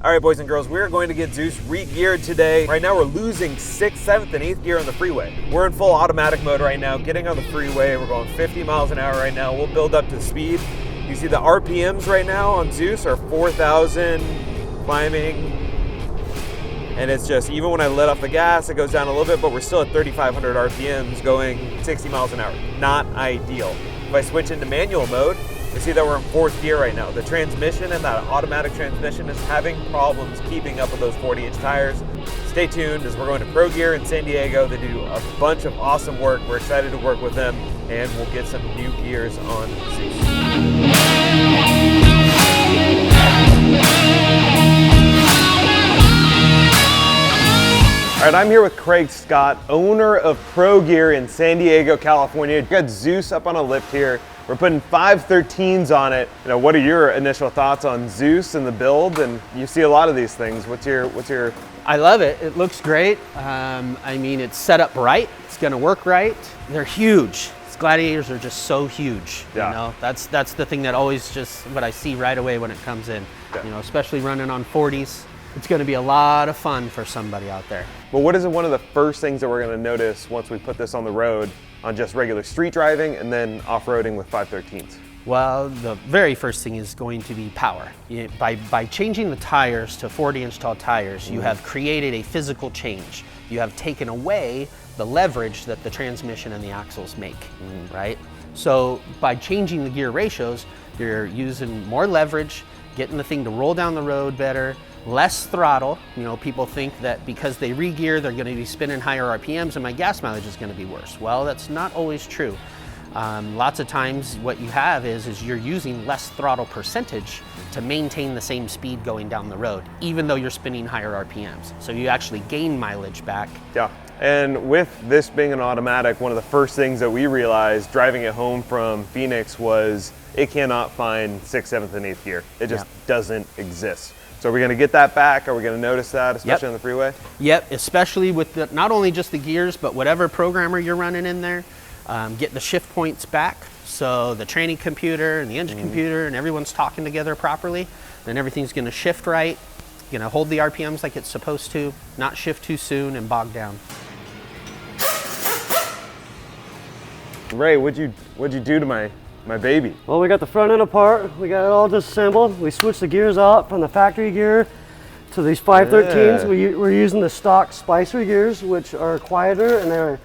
All right, boys and girls, we are going to get Zeus re-geared today. Right now we're losing 6th, 7th, and 8th gear on the freeway. We're in full automatic mode right now, getting on the freeway. We're going 50 miles an hour right now. We'll build up to speed. You see the RPMs right now on Zeus are 4,000 climbing. And it's just, even when I let off the gas, it goes down a little bit, but we're still at 3,500 RPMs going 60 miles an hour. Not ideal. If I switch into manual mode, you see that we're in 4th gear right now. The transmission and that automatic transmission is having problems keeping up with those 40-inch tires. Stay tuned as we're going to Pro Gear in San Diego. They do a bunch of awesome work. We're excited to work with them, and we'll get some new gears on Zeus. All right, I'm here with Craig Scott, owner of Pro Gear in San Diego, California. We've got Zeus up on a lift here. We're putting 513s on it. You know, what are your initial thoughts on Zeus and the build? And you see a lot of these things. What's your? I love it. It looks great. I mean, it's set up right. It's going to work right. They're huge. These Gladiators are just so huge. Yeah. You know, that's the thing that always just what I see right away when it comes in. Yeah. You know, especially running on 40s. It's going to be a lot of fun for somebody out there. Well, what is one of the first things that we're going to notice once we put this on the road on just regular street driving and then off-roading with 513s? Well, the very first thing is going to be power. By changing the tires to 40-inch tall tires, you have created a physical change. You have taken away the leverage that the transmission and the axles make, right? So by changing the gear ratios, you're using more leverage, getting the thing to roll down the road better, less throttle. You know, people think that because they re-gear, they're going to be spinning higher RPMs and my gas mileage is going to be worse. Well, that's not always true. Lots of times what you have is you're using less throttle percentage to maintain the same speed going down the road, even though you're spinning higher RPMs. So you actually gain mileage back. Yeah, and with this being an automatic, one of the first things that we realized driving it home from Phoenix was it cannot find 6th, 7th, and 8th gear. It just doesn't exist. So are we going to get that back? Are we going to notice that, especially on the freeway? Yep, especially with not only just the gears, but whatever programmer you're running in there, get the shift points back. So the training computer and the engine computer and everyone's talking together properly, then everything's going to shift right, going to hold the RPMs like it's supposed to, not shift too soon and bog down. Ray, what'd you do to my baby? Well, we got the front end apart. We got it all disassembled. We switched the gears out from the factory gear to these 513s. Yeah. We're using the stock Spicer gears, which are quieter and they're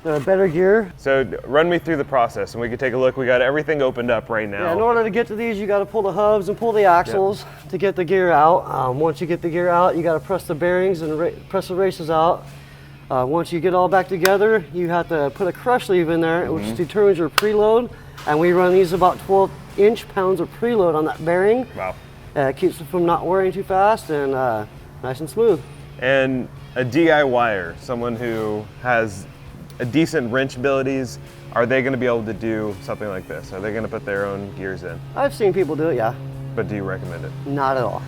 a better gear. So run me through the process and we can take a look. We got everything opened up right now. Yeah, in order to get to these, you got to pull the hubs and pull the axles to get the gear out. Once you get the gear out, you got to press the bearings and press the races out. Once you get all back together, you have to put a crush sleeve in there, which determines your preload. And we run these about 12 pounds of preload on that bearing. Wow. It keeps it from not wearing too fast and nice and smooth. And a DIYer, someone who has a decent wrench abilities, are they going to be able to do something like this? Are they going to put their own gears in? I've seen people do it, yeah. But do you recommend it? Not at all.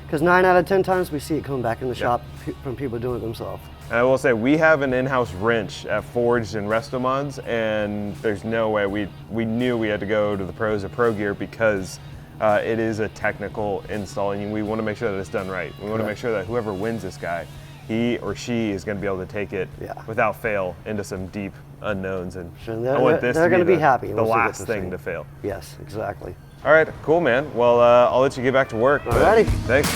Because 9 out of 10 times we see it come back in the shop from people doing it themselves. And I will say, we have an in-house wrench at Forged and Restomods, and there's no way we knew we had to go to the pros of Pro Gear because it is a technical install, and we want to make sure that it's done right. We want to make sure that whoever wins this guy, he or she is going to be able to take it without fail into some deep unknowns. And I want this to be happy the last thing to fail. Yes, exactly. All right, cool, man. Well, I'll let you get back to work. Alrighty. Thanks.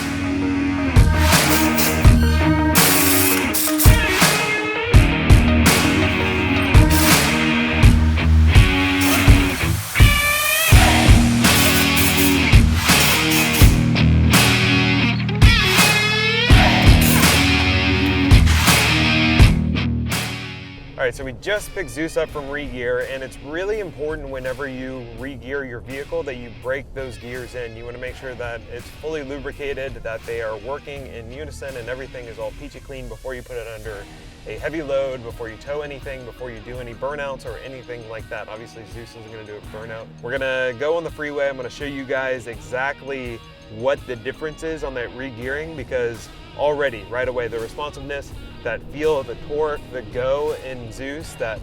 All right, so we just picked Zeus up from re-gear, and it's really important whenever you re-gear your vehicle that you break those gears in. You want to make sure that it's fully lubricated, that they are working in unison, and everything is all peachy clean before you put it under a heavy load, before you tow anything, before you do any burnouts or anything like that. Obviously, Zeus isn't going to do a burnout. We're going to go on the freeway. I'm going to show you guys exactly what the difference is on that re-gearing, because already, right away, the responsiveness, that feel of the torque, the go in Zeus that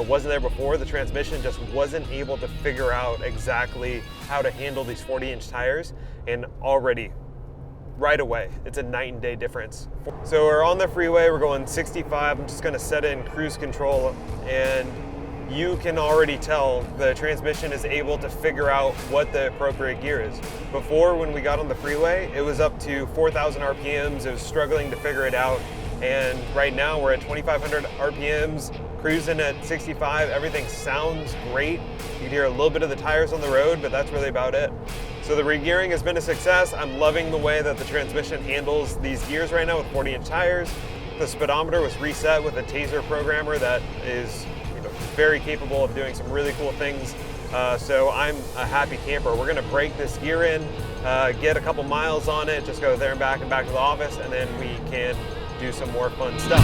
wasn't there before. The transmission just wasn't able to figure out exactly how to handle these 40-inch tires, and already right away. It's a night and day difference. So we're on the freeway, we're going 65. I'm just gonna set it in cruise control, and you can already tell the transmission is able to figure out what the appropriate gear is. Before, when we got on the freeway, it was up to 4,000 RPMs. It was struggling to figure it out. And right now we're at 2,500 RPMs, cruising at 65. Everything sounds great. You can hear a little bit of the tires on the road, but that's really about it. So the regearing has been a success. I'm loving the way that the transmission handles these gears right now with 40-inch tires. The speedometer was reset with a taser programmer that is very capable of doing some really cool things. So I'm a happy camper. We're gonna break this gear in, get a couple miles on it, just go there and back to the office, and then we can do some more fun stuff.